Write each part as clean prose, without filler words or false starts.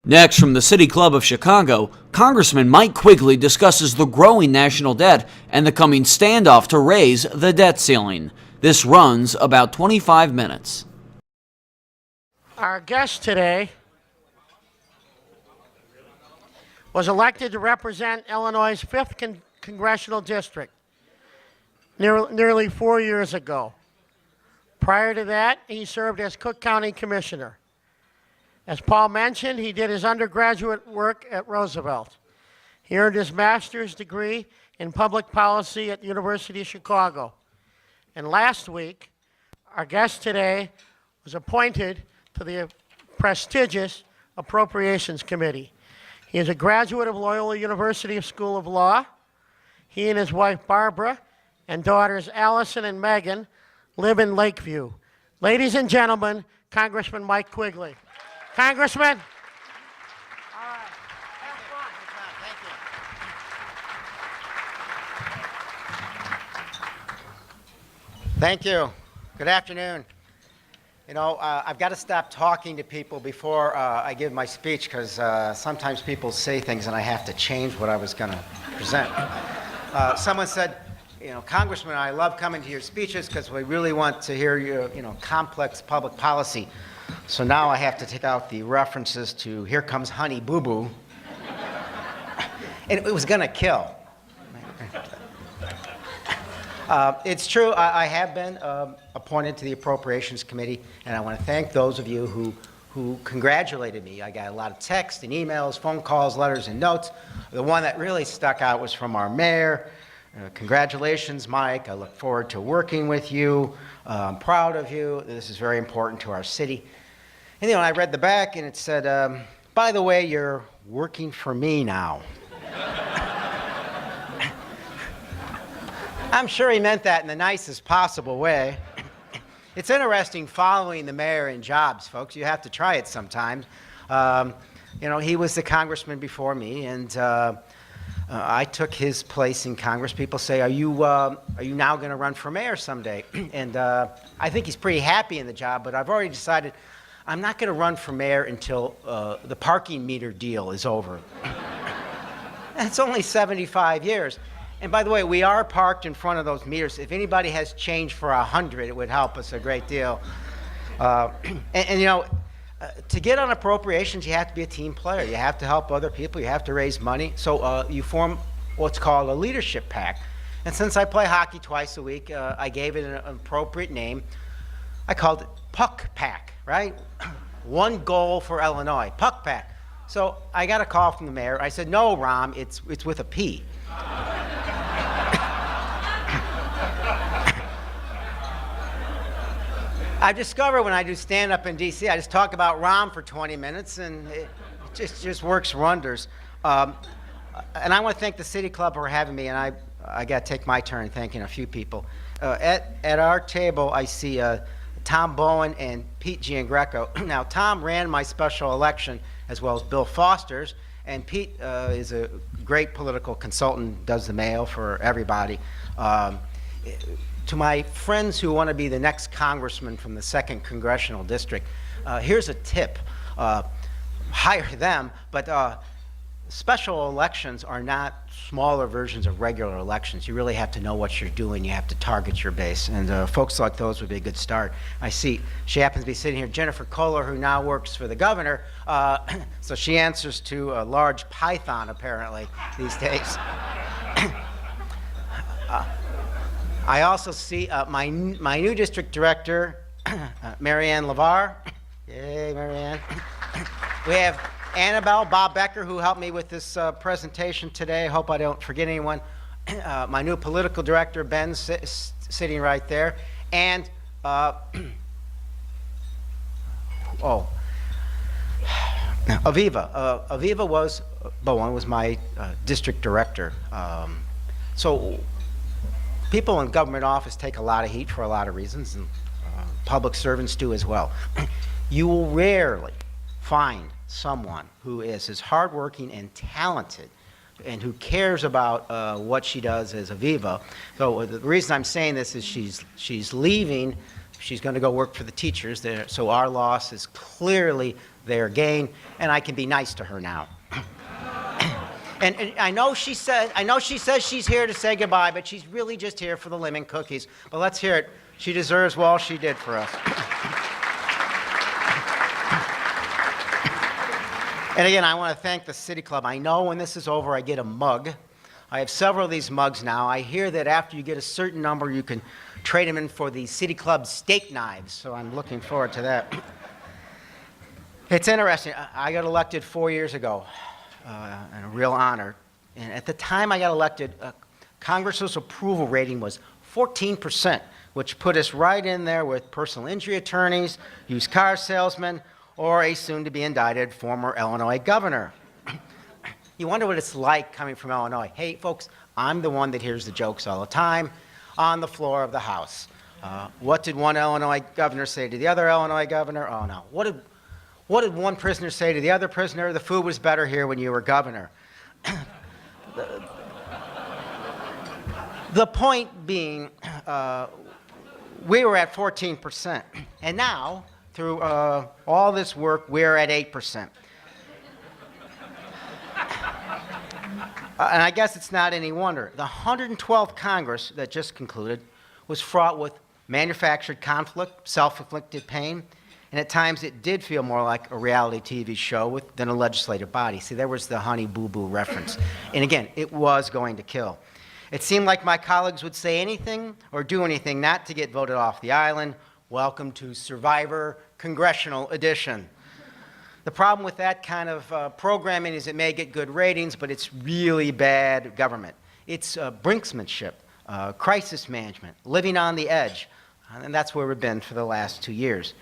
Next, from the City Club of Chicago, Congressman Mike Quigley discusses the growing national debt and the coming standoff to raise the debt ceiling. This runs about 25 minutes. Our guest today was elected to represent Illinois' 5th Congressional District nearly 4 years ago. Prior to that, he served as Cook County Commissioner. As Paul mentioned, he did his undergraduate work at Roosevelt. He earned his master's degree in public policy at the University of Chicago. And last week, our guest today was appointed to the prestigious Appropriations Committee. He is a graduate of Loyola University School of Law. He and his wife Barbara and daughters Allison and Megan live in Lakeview. Ladies and gentlemen, Congressman Mike Quigley. Congressman. All right. Have fun. Thank you. Good afternoon. You know, I've got to stop talking to people before I give my speech because sometimes people say things and I have to change what I was going to present. Someone said, you know, Congressman, I love coming to your speeches because we really want to hear your, complex public policy. So now I have to take out the references to Here Comes Honey Boo Boo. And it was going to kill. It's true, I have been appointed to the Appropriations Committee, and I want to thank those of you who congratulated me. I got a lot of texts and emails, phone calls, letters, and notes. The one that really stuck out was from our mayor. Congratulations, Mike. I look forward to working with you. I'm proud of you. This is very important to our city. And I read the back, and it said, by the way, you're working for me now. I'm sure he meant that in the nicest possible way. It's interesting following the mayor in jobs, folks. You have to try it sometimes. He was the congressman before me, and I took his place in Congress. People say, are you now going to run for mayor someday? And I think he's pretty happy in the job, but I've already decided I'm not going to run for mayor until the parking meter deal is over. It's only 75 years. And by the way, we are parked in front of those meters. If anybody has change for 100, it would help us a great deal. To get on appropriations, you have to be a team player. You have to help other people. You have to raise money. So you form what's called a leadership pack. And since I play hockey twice a week, I gave it an appropriate name. I called it Puck Pack, right? One goal for Illinois, Puck Pack. So I got a call from the mayor. I said, no, Rom, it's with a P. I've discovered when I do stand-up in D.C., I just talk about Rom for 20 minutes, and it just works wonders. And I want to thank the City Club for having me, and I got to take my turn thanking a few people. At our table, I see Tom Bowen and Pete Giangreco. Now, Tom ran my special election, as well as Bill Foster's, and Pete is a great political consultant, does the mail for everybody. To my friends who want to be the next congressman from the 2nd Congressional District, here's a tip. Hire them, but special elections are not smaller versions of regular elections. You really have to know what you're doing. You have to target your base, and folks like those would be a good start. I see she happens to be sitting here, Jennifer Kohler, who now works for the governor, so she answers to a large python, apparently, these days. I also see my new district director, Marianne LeVar. Yay, Marianne. We have Annabelle, Bob Becker, who helped me with this presentation today. I hope I don't forget anyone. My new political director, Ben, sitting right there. And, Aviva. Aviva Bowen was my district director. So people in government office take a lot of heat for a lot of reasons, and public servants do as well. You will rarely find someone who is as hardworking and talented and who cares about what she does as Aviva. So the reason I'm saying this is she's leaving She's going to go work for the teachers there, so our loss is clearly their gain, and I can be nice to her now. And I know she says she's here to say goodbye, but she's really just here for the lemon cookies. But let's hear it. She deserves all she did for us. And again, I want to thank the City Club. I know when this is over, I get a mug. I have several of these mugs now. I hear that after you get a certain number, you can trade them in for the City Club steak knives, so I'm looking forward to that. It's interesting. I got elected 4 years ago, and a real honor. And at the time I got elected, Congress's approval rating was 14%, which put us right in there with personal injury attorneys, used car salesmen, or a soon-to-be indicted former Illinois governor. You wonder what it's like coming from Illinois. Hey, folks, I'm the one that hears the jokes all the time on the floor of the House. What did one Illinois governor say to the other Illinois governor? Oh, no. What did one prisoner say to the other prisoner? The food was better here when you were governor. The point being, we were at 14%. And now, through all this work, we're at 8%. And I guess it's not any wonder. The 112th Congress that just concluded was fraught with manufactured conflict, self-inflicted pain, and at times it did feel more like a reality TV show than a legislative body. See, there was the Honey Boo Boo reference. And again, it was going to kill. It seemed like my colleagues would say anything or do anything not to get voted off the island. Welcome to Survivor Congressional Edition. The problem with that kind of programming is it may get good ratings, but it's really bad government. It's brinksmanship, crisis management, living on the edge, and that's where we've been for the last 2 years.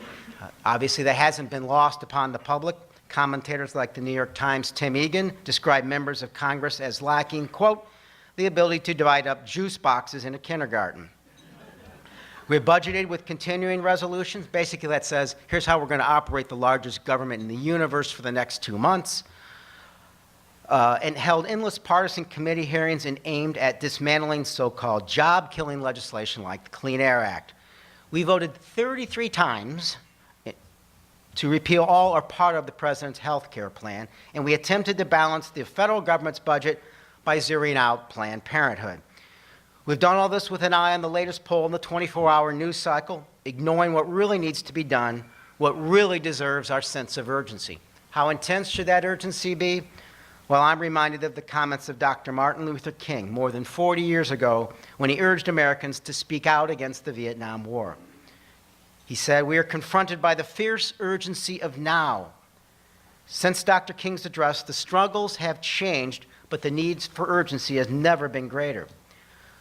Obviously, that hasn't been lost upon the public. Commentators like the New York Times' Tim Egan describe members of Congress as lacking, quote, the ability to divide up juice boxes in a kindergarten. We're budgeted with continuing resolutions. Basically, that says, here's how we're going to operate the largest government in the universe for the next 2 months, and held endless partisan committee hearings and aimed at dismantling so-called job-killing legislation like the Clean Air Act. We voted 33 times to repeal all or part of the president's health care plan, and we attempted to balance the federal government's budget by zeroing out Planned Parenthood. We've done all this with an eye on the latest poll in the 24-hour news cycle, ignoring what really needs to be done, what really deserves our sense of urgency. How intense should that urgency be? Well, I'm reminded of the comments of Dr. Martin Luther King more than 40 years ago when he urged Americans to speak out against the Vietnam War. He said, "We are confronted by the fierce urgency of now." Since Dr. King's address, the struggles have changed, but the needs for urgency has never been greater.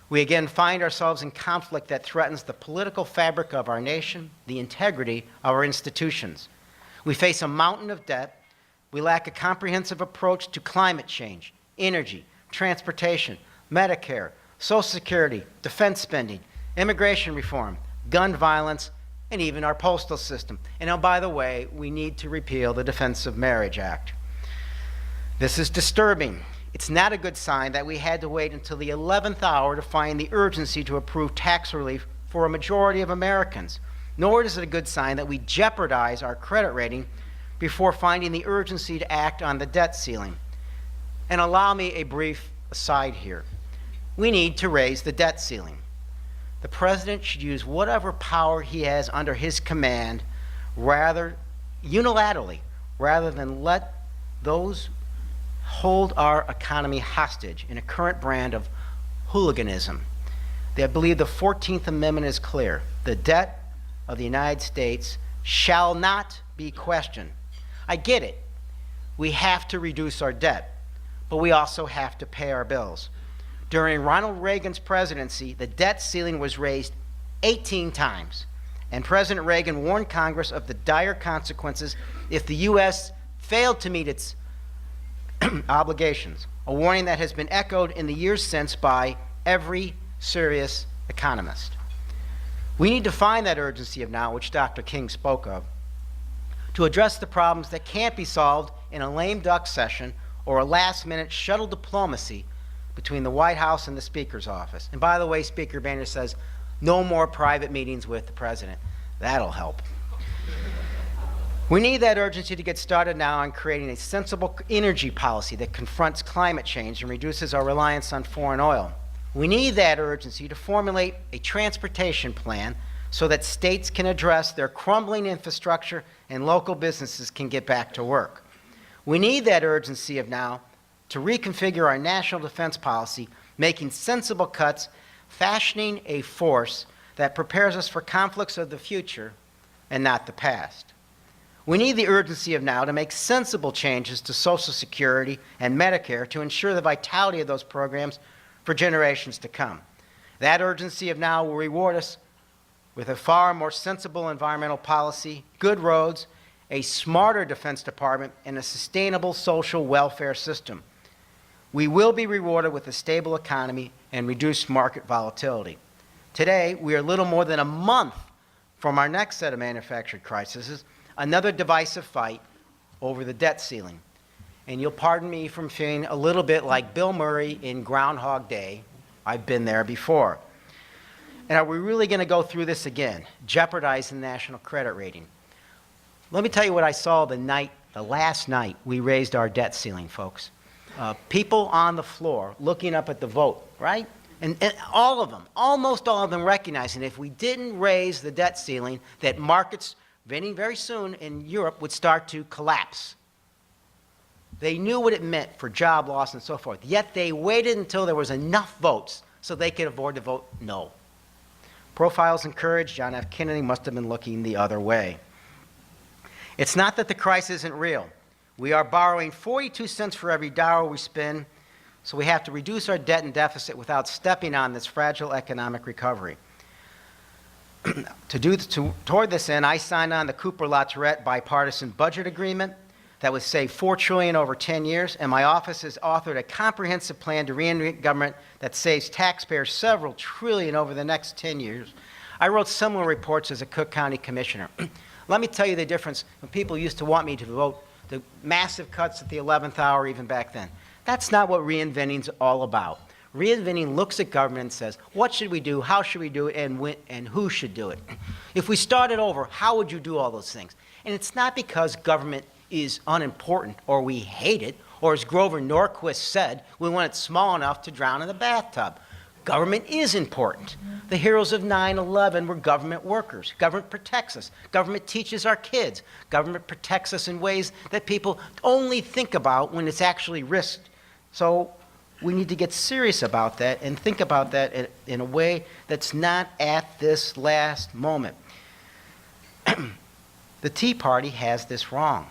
We again find ourselves in conflict that threatens the political fabric of our nation, the integrity of our institutions. We face a mountain of debt. We lack a comprehensive approach to climate change, energy, transportation, Medicare, Social Security, defense spending, immigration reform, gun violence, and even our postal system. And oh, by the way, we need to repeal the Defense of Marriage Act. This is disturbing. It's not a good sign that we had to wait until the 11th hour to find the urgency to approve tax relief for a majority of Americans. Nor is it a good sign that we jeopardize our credit rating before finding the urgency to act on the debt ceiling. And allow me a brief aside here. We need to raise the debt ceiling. The president should use whatever power he has under his command unilaterally, rather than let those hold our economy hostage in a current brand of hooliganism. I believe the 14th Amendment is clear. The debt of the United States shall not be questioned. I get it. We have to reduce our debt, but we also have to pay our bills. During Ronald Reagan's presidency, the debt ceiling was raised 18 times, and President Reagan warned Congress of the dire consequences if the U.S. failed to meet its obligations, a warning that has been echoed in the years since by every serious economist. We need to find that urgency of now, which Dr. King spoke of, to address the problems that can't be solved in a lame duck session or a last-minute shuttle diplomacy between the White House and the Speaker's office. And by the way, Speaker Boehner says, no more private meetings with the president. That'll help. We need that urgency to get started now on creating a sensible energy policy that confronts climate change and reduces our reliance on foreign oil. We need that urgency to formulate a transportation plan so that states can address their crumbling infrastructure and local businesses can get back to work. We need that urgency of now to reconfigure our national defense policy, making sensible cuts, fashioning a force that prepares us for conflicts of the future and not the past. We need the urgency of now to make sensible changes to Social Security and Medicare to ensure the vitality of those programs for generations to come. That urgency of now will reward us with a far more sensible environmental policy, good roads, a smarter Defense Department, and a sustainable social welfare system. We will be rewarded with a stable economy and reduced market volatility. Today, we are little more than a month from our next set of manufactured crises, another divisive fight over the debt ceiling. And you'll pardon me from feeling a little bit like Bill Murray in Groundhog Day. I've been there before. And are we really going to go through this again, jeopardizing the national credit rating? Let me tell you what I saw the last night we raised our debt ceiling, folks. People on the floor looking up at the vote, right? And all of them, almost all of them recognizing if we didn't raise the debt ceiling, that markets very soon in Europe would start to collapse. They knew what it meant for job loss and so forth, yet they waited until there was enough votes so they could afford to vote no. Profiles in courage, John F. Kennedy must have been looking the other way. It's not that the crisis isn't real. We are borrowing 42 cents for every dollar we spend, so we have to reduce our debt and deficit without stepping on this fragile economic recovery. Toward this end, I signed on the Cooper-Latourette bipartisan budget agreement that would save $4 trillion over 10 years, and my office has authored a comprehensive plan to reinvent government that saves taxpayers several trillion over the next 10 years. I wrote similar reports as a Cook County commissioner. Let me tell you the difference when people used to want me to vote the massive cuts at the 11th hour even back then. That's not what reinventing's all about. Reinventing looks at government and says, what should we do, how should we do it, and who should do it? If we started over, how would you do all those things? And it's not because government is unimportant or we hate it, or as Grover Norquist said, we want it small enough to drown in the bathtub. Government is important. The heroes of 9/11 were government workers. Government protects us. Government teaches our kids. Government protects us in ways that people only think about when it's actually risked. So we need to get serious about that and think about that in a way that's not at this last moment. The Tea Party has this wrong.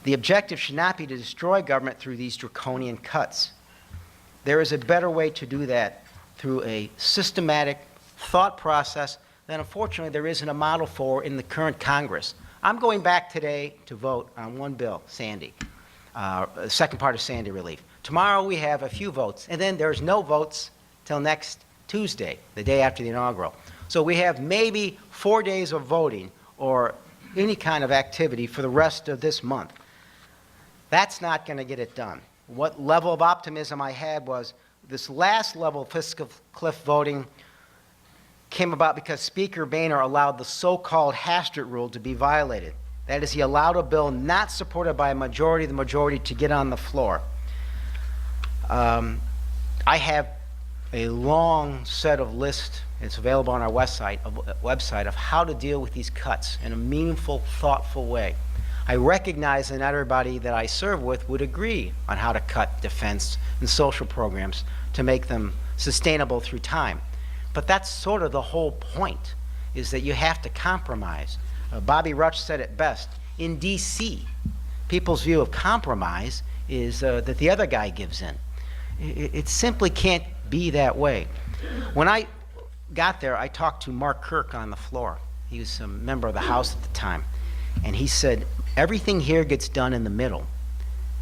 The objective should not be to destroy government through these draconian cuts. There is a better way to do that through a systematic thought process that unfortunately there isn't a model for in the current Congress. I'm going back today to vote on one bill, Sandy, the second part of Sandy relief. Tomorrow we have a few votes, and then there's no votes till next Tuesday, the day after the inaugural. So we have maybe 4 days of voting or any kind of activity for the rest of this month. That's not going to get it done. What level of optimism I had was this last level of fiscal cliff voting came about because Speaker Boehner allowed the so-called Hastert rule to be violated. That is, he allowed a bill not supported by a majority of the majority to get on the floor. I have a long set of lists, it's available on our website of how to deal with these cuts in a meaningful, thoughtful way. I recognize that not everybody that I serve with would agree on how to cut defense and social programs to make them sustainable through time. But that's sort of the whole point, is that you have to compromise. Bobby Rush said it best. In D.C., people's view of compromise is that the other guy gives in. It simply can't be that way. When I got there, I talked to Mark Kirk on the floor. He was a member of the House at the time. And he said, everything here gets done in the middle.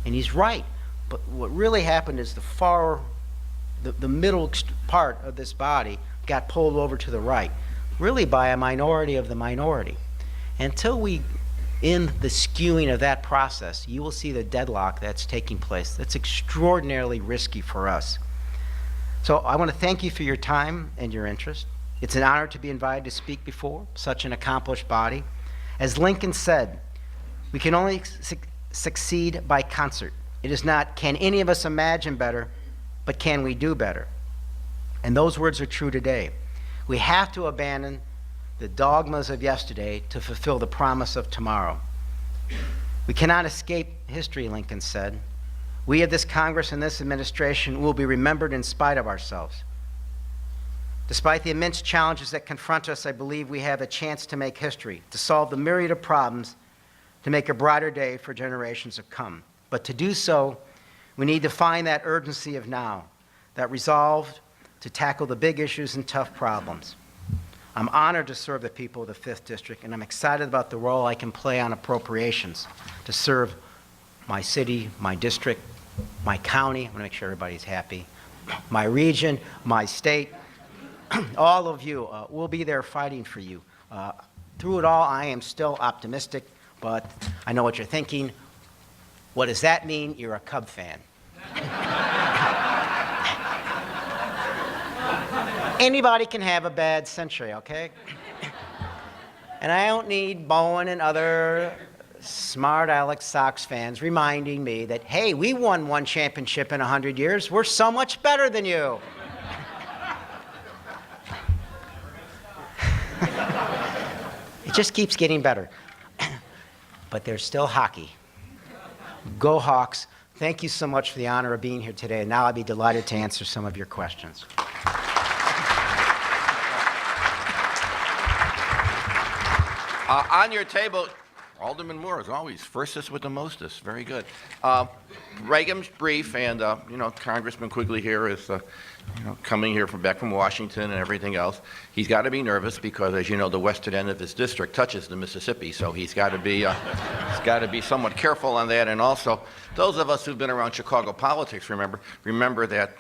And he's right. But what really happened is the middle part of this body got pulled over to the right, really by a minority of the minority. Until we end the skewing of that process, you will see the deadlock that's taking place. That's extraordinarily risky for us. So I want to thank you for your time and your interest. It's an honor to be invited to speak before such an accomplished body. As Lincoln said, we can only succeed by concert. It is not, can any of us imagine better, but can we do better? And those words are true today. We have to abandon the dogmas of yesterday to fulfill the promise of tomorrow. We cannot escape history, Lincoln said. We of this Congress and this administration will be remembered in spite of ourselves. Despite the immense challenges that confront us, I believe we have a chance to make history, to solve the myriad of problems, to make a brighter day for generations to come. But to do so, we need to find that urgency of now, that resolve to tackle the big issues and tough problems. I'm honored to serve the people of the 5th District, and I'm excited about the role I can play on appropriations to serve my city, my district, my county. I want to make sure everybody's happy. My region, my state. All of you will be there fighting for you. Through it all, I am still optimistic, but I know what you're thinking. What does that mean? You're a Cub fan. Anybody can have a bad century, okay? And I don't need Bowen and other smart Alex Sox fans reminding me that, hey, we won one championship in 100 years. We're so much better than you. It just keeps getting better. But there's still hockey. Go Hawks. Thank you so much for the honor of being here today. And now I'd be delighted to answer some of your questions. On your table, Alderman Moore, as always, firstest with the mostest. Very good. Reagan's brief, and Congressman Quigley here is coming here back from Washington and everything else. He's got to be nervous because, as you know, the western end of his district touches the Mississippi, so he's got to be somewhat careful on that. And also, those of us who've been around Chicago politics remember that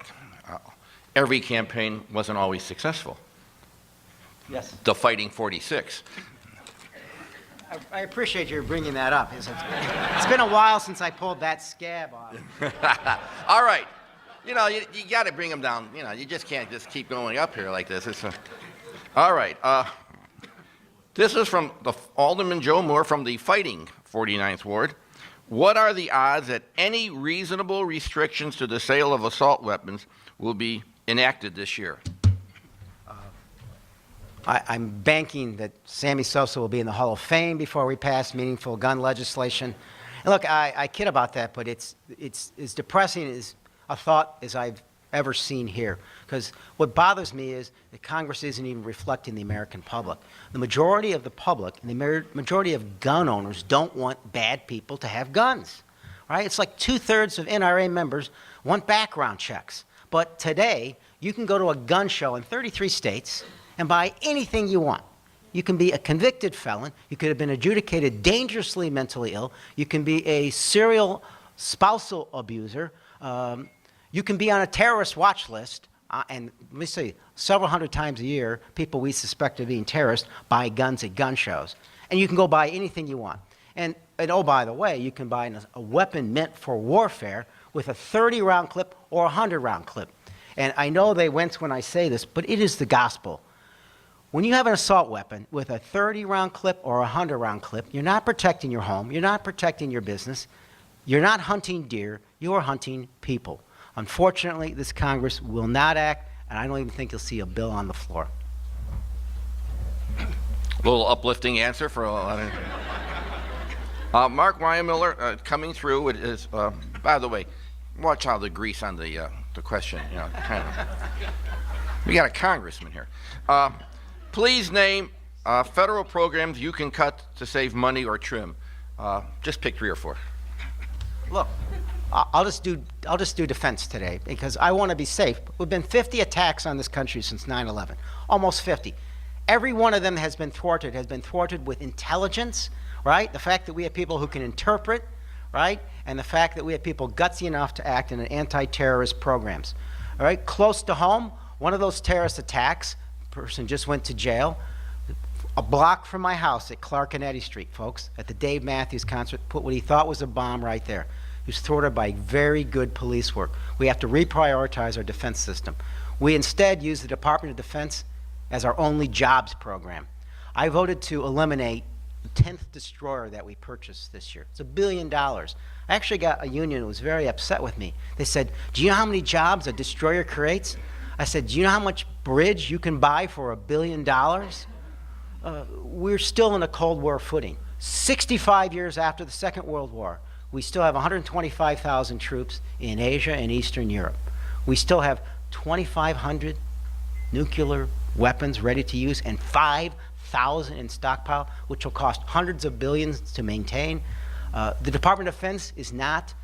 every campaign wasn't always successful. Yes. The Fighting 46. I appreciate you bringing that up. It's been a while since I pulled that scab off. All right. You got to bring them down. You just can't just keep going up here like this. All right. This is from Alderman Joe Moore from the Fighting 49th Ward. What are the odds that any reasonable restrictions to the sale of assault weapons will be enacted this year? I'm banking that Sammy Sosa will be in the Hall of Fame before we pass meaningful gun legislation. And look, I kid about that, but it's as depressing as a thought as I've ever seen here. Because what bothers me is that Congress isn't even reflecting the American public. The majority of the public and the majority of gun owners don't want bad people to have guns. Right? It's like 2/3 of NRA members want background checks. But today, you can go to a gun show in 33 states and buy anything you want. You can be a convicted felon. You could have been adjudicated dangerously mentally ill. You can be a serial spousal abuser. You can be on a terrorist watch list. And let me say, several hundred times a year, people we suspect of being terrorists buy guns at gun shows. And you can go buy anything you want. And oh, by the way, you can buy a weapon meant for warfare with a 30-round clip or a 100-round clip. And I know they wince when I say this, but it is the gospel. When you have an assault weapon with a 30-round clip or a 100-round clip, you're not protecting your home, you're not protecting your business, you're not hunting deer, you're hunting people. Unfortunately, this Congress will not act, and I don't even think you'll see a bill on the floor. A little uplifting answer for a lot of... Mark Ryan Miller coming through is, by the way, watch how the grease on the question, we got a congressman here. Please name federal programs you can cut to save money or trim. Just pick 3 or 4. Look, I'll just do defense today because I want to be safe. We've been 50 attacks on this country since 9/11, almost 50. Every one of them has been thwarted with intelligence, right? The fact that we have people who can interpret, right? And the fact that we have people gutsy enough to act in anti-terrorist programs. All right, close to home, one of those terrorist attacks, person just went to jail, a block from my house at Clark and Eddy Street, folks, at the Dave Matthews concert, put what he thought was a bomb right there. He was thwarted by very good police work. We have to reprioritize our defense system. We instead use the Department of Defense as our only jobs program. I voted to eliminate the 10th destroyer that we purchased this year. It's $1 billion. I actually got a union who was very upset with me. They said, do you know how many jobs a destroyer creates? I said, do you know how much bridge you can buy for $1 billion? We're still in a Cold War footing. 65 years after the Second World War, we still have 125,000 troops in Asia and Eastern Europe. We still have 2,500 nuclear weapons ready to use and 5,000 in stockpile, which will cost hundreds of billions to maintain. The Department of Defense is not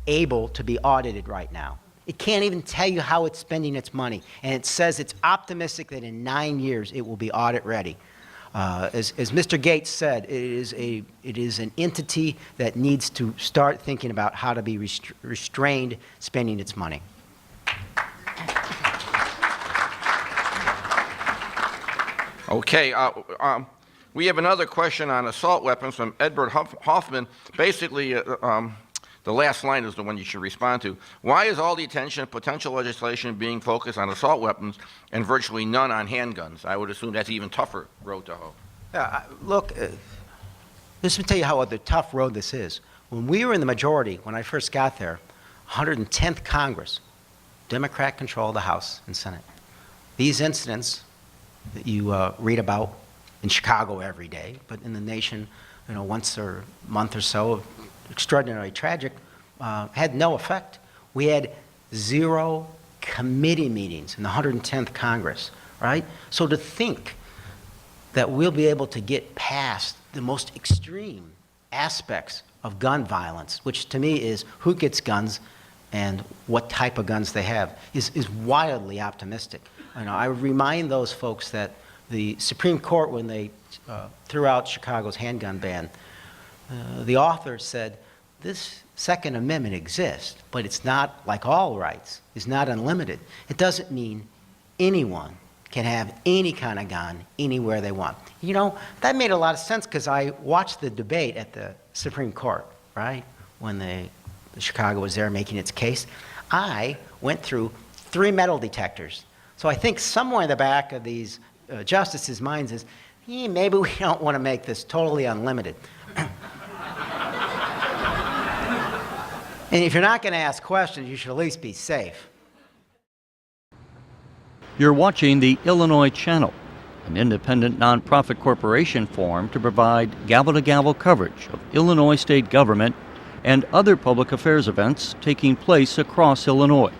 able to be audited right now. It can't even tell you how it's spending its money, and it says it's optimistic that in 9 years it will be audit ready. As Mr. Gates said, it is an entity that needs to start thinking about how to be restrained spending its money. Okay, we have another question on assault weapons from Edward Hoffman. Basically, the last line is the one you should respond to. Why is all the attention of potential legislation being focused on assault weapons and virtually none on handguns? I would assume that's an even tougher road to hoe. Look, let me tell you how the tough road this is. When we were in the majority, when I first got there, 110th Congress, Democrat control of the House and Senate. These incidents that you read about in Chicago every day, but in the nation, once a month or so, extraordinarily tragic, had no effect. We had 0 committee meetings in the 110th Congress, right? So to think that we'll be able to get past the most extreme aspects of gun violence, which to me is who gets guns and what type of guns they have, is wildly optimistic. I remind those folks that the Supreme Court, when they threw out Chicago's handgun ban, the author said, this Second Amendment exists, but it's not like all rights. It's not unlimited. It doesn't mean anyone can have any kind of gun anywhere they want. That made a lot of sense because I watched the debate at the Supreme Court, right? When the Chicago was there making its case. I went through 3 metal detectors. So I think somewhere in the back of these justices' minds is, maybe we don't want to make this totally unlimited. And if you're not going to ask questions, you should at least be safe. You're watching the Illinois Channel, an independent nonprofit corporation formed to provide gavel-to-gavel coverage of Illinois state government and other public affairs events taking place across Illinois.